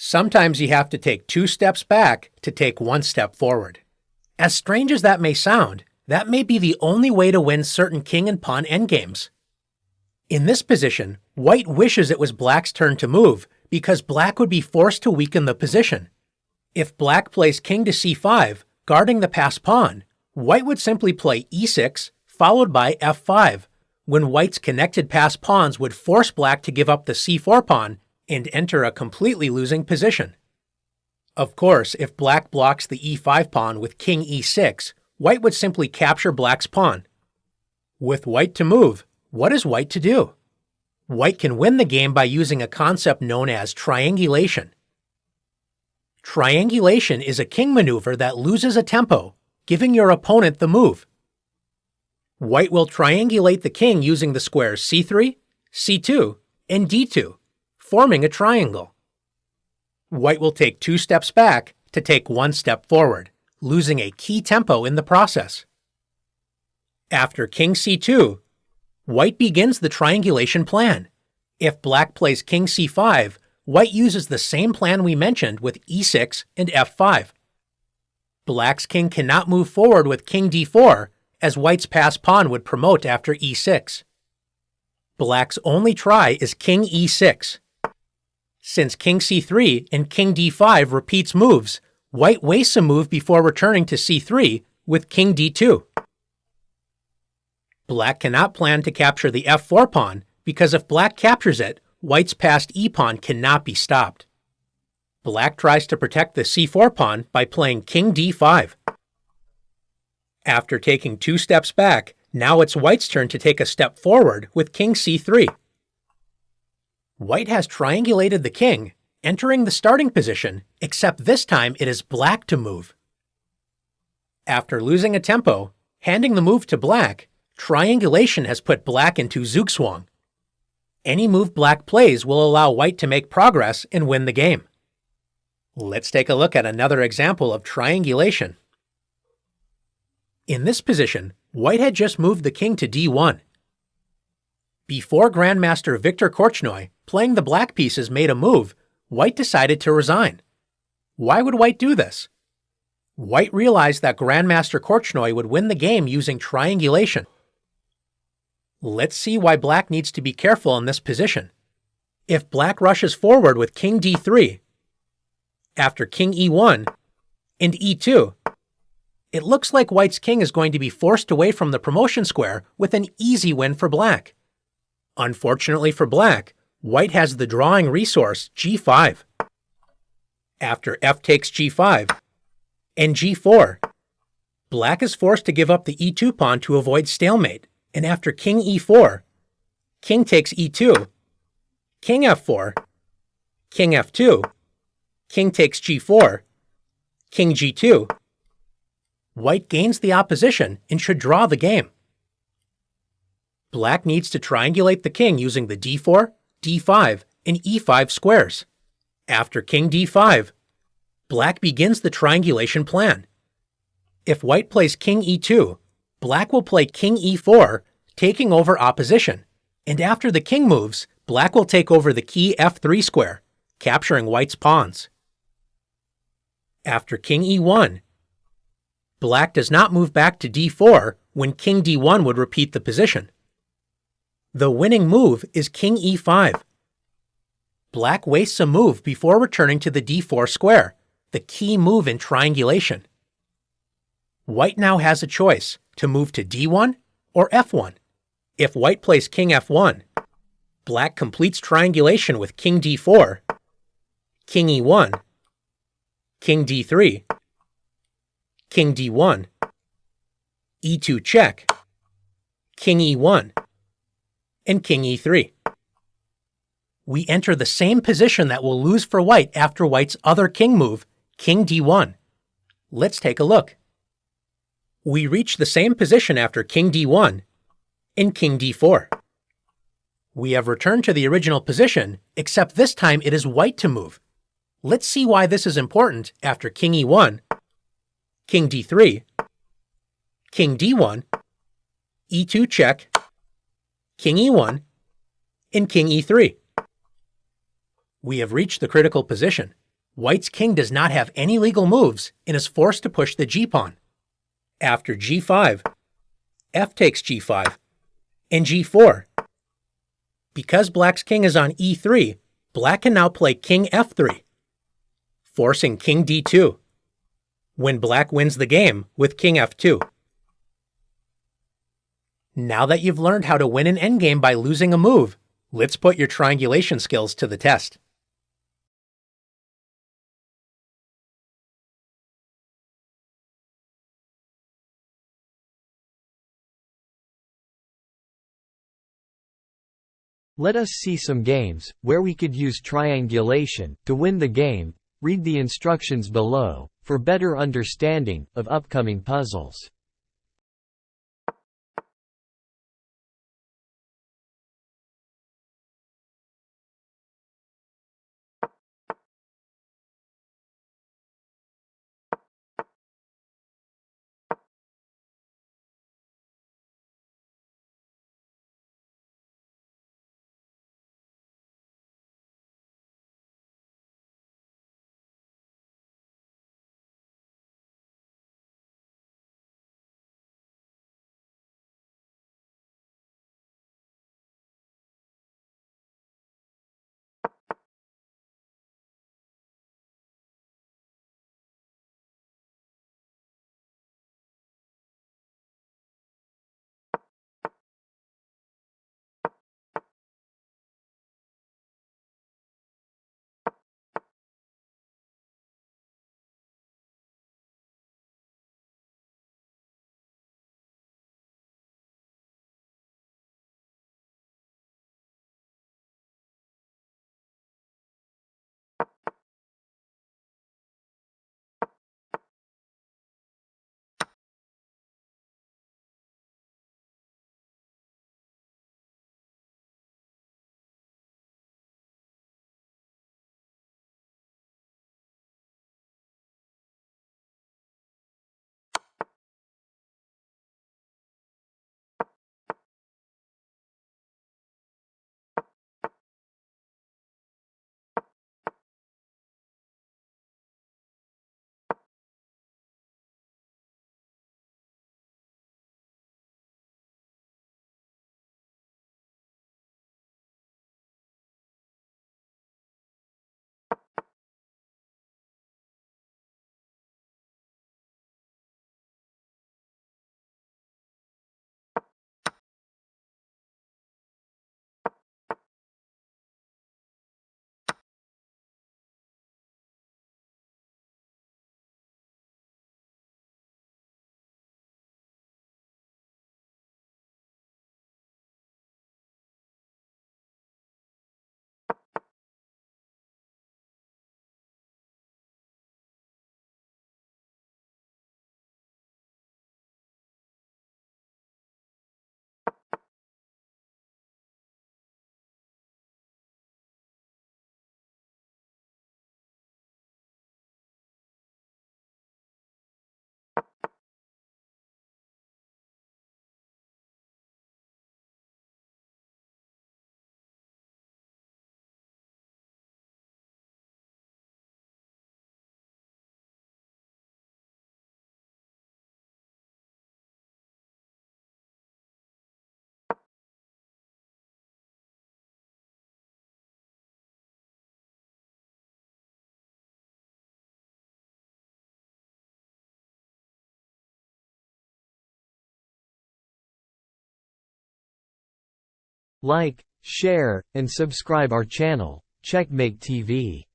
Sometimes you have to take 2 steps back to take 1 step forward. As strange as that may sound, that may be the only way to win certain king and pawn endgames. In this position, white wishes it was black's turn to move because black would be forced to weaken the position. If black plays king to c5, guarding the passed pawn, white would simply play e6 followed by f5, when white's connected passed pawns would force black to give up the c4 pawn and enter a completely losing position. Of course, if black blocks the e5 pawn with king e6, white would simply capture black's pawn. With white to move, what is white to do? White can win the game by using a concept known as triangulation. Triangulation is a king maneuver that loses a tempo, giving your opponent the move. White will triangulate the king using the squares c3, c2, and d2, forming a triangle. White will take 2 steps back to take 1 step forward, losing a key tempo in the process. After king c2, white begins the triangulation plan. If black plays king c5, white uses the same plan we mentioned with e6 and f5. Black's king cannot move forward with king d4, as white's passed pawn would promote after e6. Black's only try is king e6. Since king c3 and king d5 repeats moves, white wastes a move before returning to c3 with king d2. Black cannot plan to capture the f4 pawn because if black captures it, white's passed e-pawn cannot be stopped. Black tries to protect the c4 pawn by playing king d5. After taking 2 steps back, now it's white's turn to take a step forward with king c3. White has triangulated the king, entering the starting position, except this time it is black to move. After losing a tempo, handing the move to black, triangulation has put black into zugzwang. Any move black plays will allow white to make progress and win the game. Let's take a look at another example of triangulation. In this position, white had just moved the king to d1. Before Grandmaster Viktor Korchnoi playing the black pieces made a move, white decided to resign. Why would white do this? White realized that Grandmaster Korchnoi would win the game using triangulation. Let's see why black needs to be careful in this position. If black rushes forward with king d3, after king e1 and e2, it looks like white's king is going to be forced away from the promotion square with an easy win for black. Unfortunately for black, white has the drawing resource g5. After f takes g5 and g4, black is forced to give up the e2 pawn to avoid stalemate, and after king e4, king takes e2, king f4, king f2, king takes g4, king g2, white gains the opposition and should draw the game. Black needs to triangulate the king using the d4, d5, and e5 squares. After king d5, black begins the triangulation plan. If white plays king e2, black will play king e4, taking over opposition, and after the king moves, black will take over the key f3 square, capturing white's pawns. After king e1, black does not move back to d4 when king d1 would repeat the position. The winning move is king e5. Black wastes a move before returning to the d4 square, the key move in triangulation. White now has a choice to move to d1 or f1. If white plays king f1, black completes triangulation with king d4, king e1, king d3, king d1, e2 check, king e1, and king e3. We enter the same position that will lose for white after white's other king move, king d1. Let's take a look. We reach the same position after king d1 and king d4. We have returned to the original position, except this time it is white to move. Let's see why this is important after king e1, king d3, king d1, e2 check, king e1, and king e3. We have reached the critical position. White's king does not have any legal moves and is forced to push the g-pawn. After g5, f takes g5, and g4. Because black's king is on e3, black can now play king f3, forcing king d2, when black wins the game with king f2. Now that you've learned how to win an endgame by losing a move, let's put your triangulation skills to the test. Let us see some games where we could use triangulation to win the game. Read the instructions below for better understanding of upcoming puzzles. Like, share, and subscribe our channel, Checkmate TV.